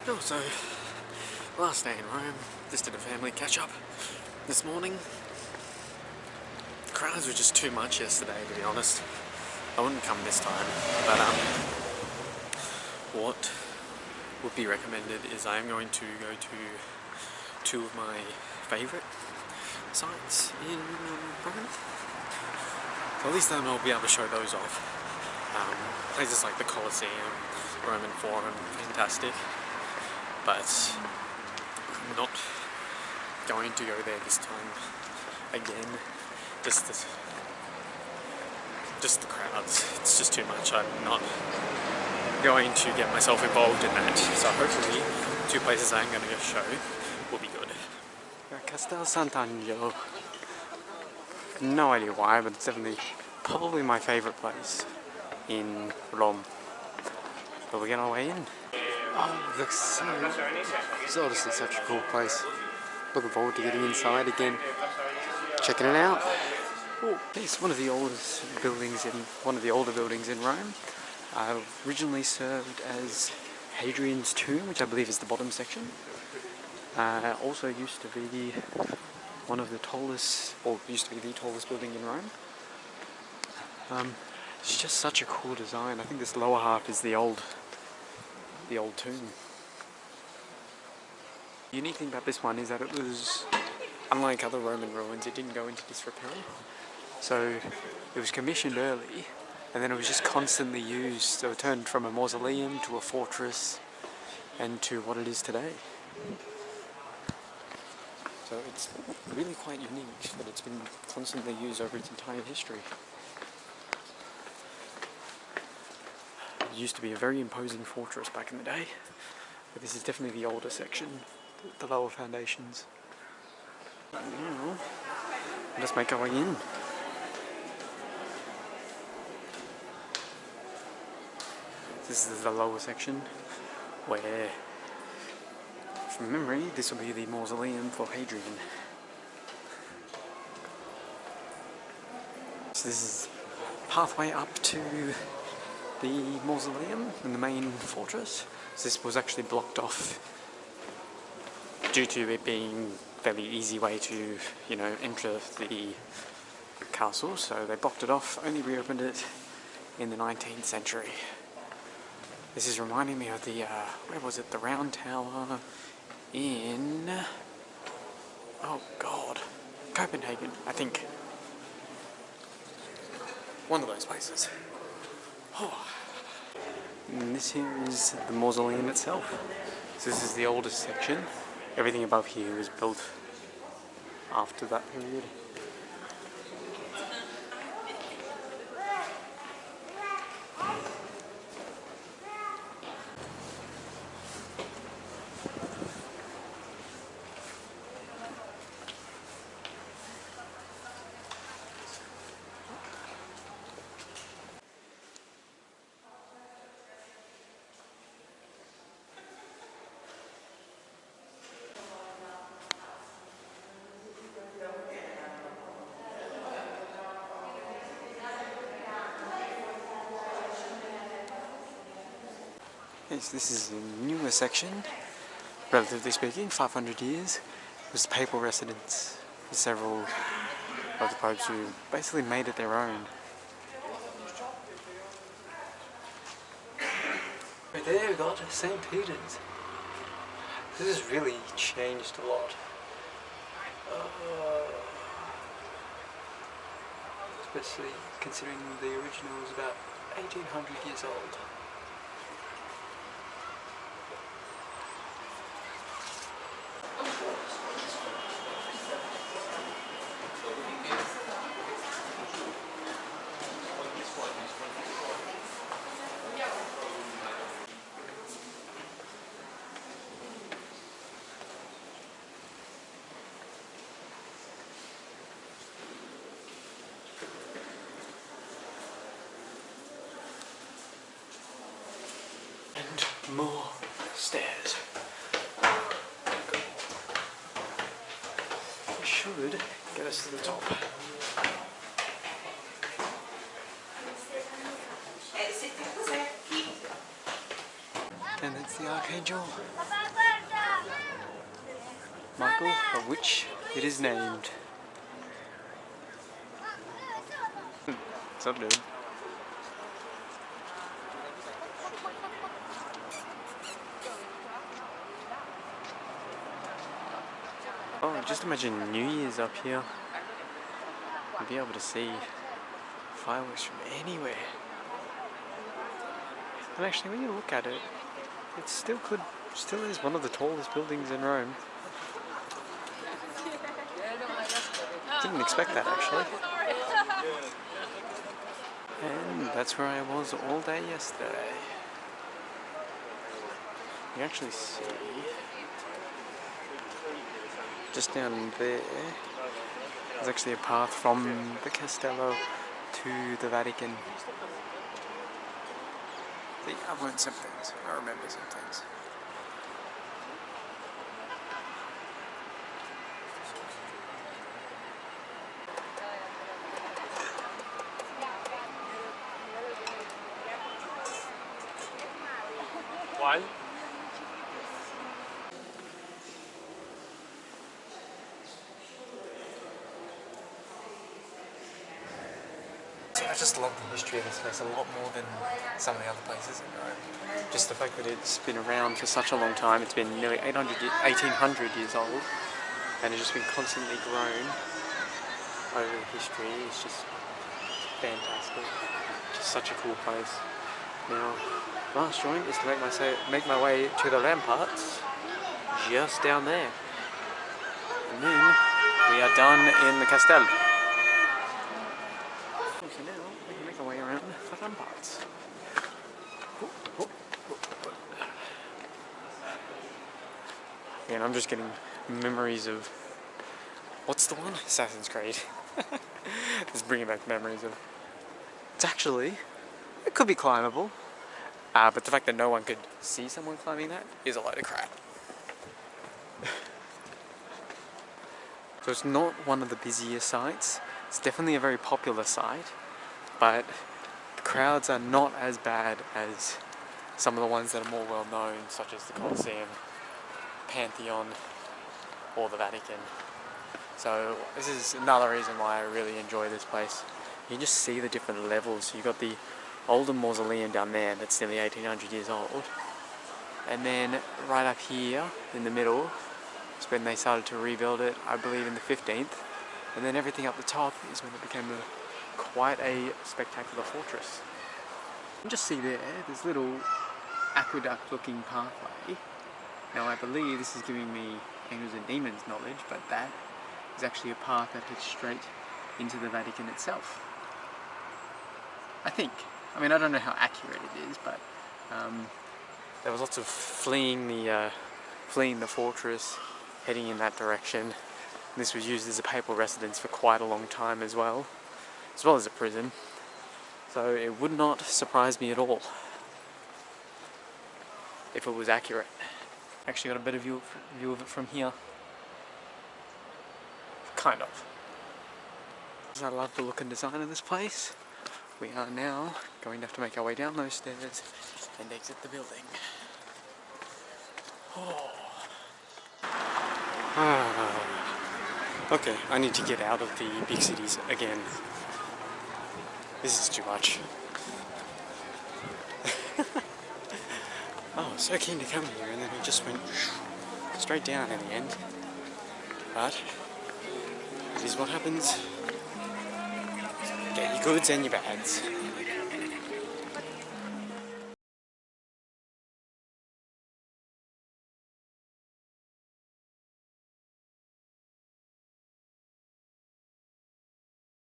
So, last day in Rome, just did a family catch-up this morning. The crowds were just too much yesterday, to be honest. I wouldn't come this time, but what would be recommended is I am going to go to two of my favourite sites in Rome. So at least then I'll be able to show those off. Places like the Colosseum, Roman Forum, fantastic. But I'm not going to go there this time again. Just the crowds. It's just too much. I'm not going to get myself involved in that. So hopefully, two places I'm going to show will be good. Castel Sant'Angelo. No idea why, but it's definitely probably my favourite place in Rome. But we're getting our way in. Oh, it looks so... It's honestly such a cool place. Looking forward to getting inside again, checking it out. Oh, it's one of the oldest buildings one of the older buildings in Rome. Originally served as Hadrian's tomb, which I believe is the bottom section. Also used to be one of the tallest, or used to be the tallest building in Rome. It's just such a cool design. I think this lower half is the old tomb. The unique thing about this one is that it was, unlike other Roman ruins, it didn't go into disrepair. So it was commissioned early, and then it was just constantly used. So it turned from a mausoleum to a fortress and to what it is today. So it's really quite unique that it's been constantly used over its entire history. It used to be a very imposing fortress back in the day, but this is definitely the older section, the lower foundations. Now, let's make our way in. This is the lower section, where, from memory, this will be the mausoleum for Hadrian. So this is pathway up to the mausoleum and the main fortress. So this was actually blocked off due to it being a fairly easy way to, enter the castle. So they blocked it off, only reopened it in the 19th century. This is reminding me of the, where was it? The Round Tower in, oh god, Copenhagen, I think. One of those places. Oh. And this here is the mausoleum itself. So this is the oldest section. Everything above here was built after that period. Yes, this is a newer section, relatively speaking, 500 years. It was the papal residence for several of the popes who basically made it their own. Right there we've got St. Peter's. This has really changed a lot. Especially considering the original was about 1800 years old. More stairs. It should get us to the top. And it's the Archangel Michael, of which it is named. What's up, dude? Oh, just imagine New Year's up here. You'll be able to see fireworks from anywhere. And actually, when you look at it, it still is one of the tallest buildings in Rome. Didn't expect that, actually. And that's where I was all day yesterday. You can actually see just down there, there's actually a path from the Castello to the Vatican. See, I've learned some things. I remember some things. Why? I just love the history of this place a lot more than some of the other places in Rome. Just the fact that it's been around for such a long time. It's been nearly 1800 years old, and it's just been constantly grown over history. It's just fantastic. Just such a cool place. Now, last joint is to make my way to the ramparts, just down there, and then we are done in the Castel. So now we can make our way around the ramparts. And I'm just getting memories of, what's the one? Assassin's Creed. Just bringing back memories of. It's actually, it could be climbable, but the fact that no one could see someone climbing that is a load of crap. So it's not one of the busier sites. It's definitely a very popular site, but the crowds are not as bad as some of the ones that are more well known, such as the Colosseum, Pantheon, or the Vatican. So this is another reason why I really enjoy this place. You can just see the different levels. You've got the older Mausoleum down there that's nearly 1800 years old, and then right up here in the middle is when they started to rebuild it, I believe in the 15th, and then everything up the top is when it became quite a spectacular fortress. You can just see there, this little aqueduct looking pathway. Now I believe this is giving me angels and demons knowledge, but that is actually a path that heads straight into the Vatican itself. I think. I mean, I don't know how accurate it is, but there was lots of fleeing the fortress, heading in that direction. This was used as a papal residence for quite a long time as well as a prison. So it would not surprise me at all if it was accurate. Actually got a better view of it from here. Kind of. I love the look and design of this place. We are now going to have to make our way down those stairs and exit the building. Oh. Okay, I need to get out of the big cities again. This is too much. Oh, so keen to come here, and then it just went straight down in the end. But it is what happens. Get your goods and your bads.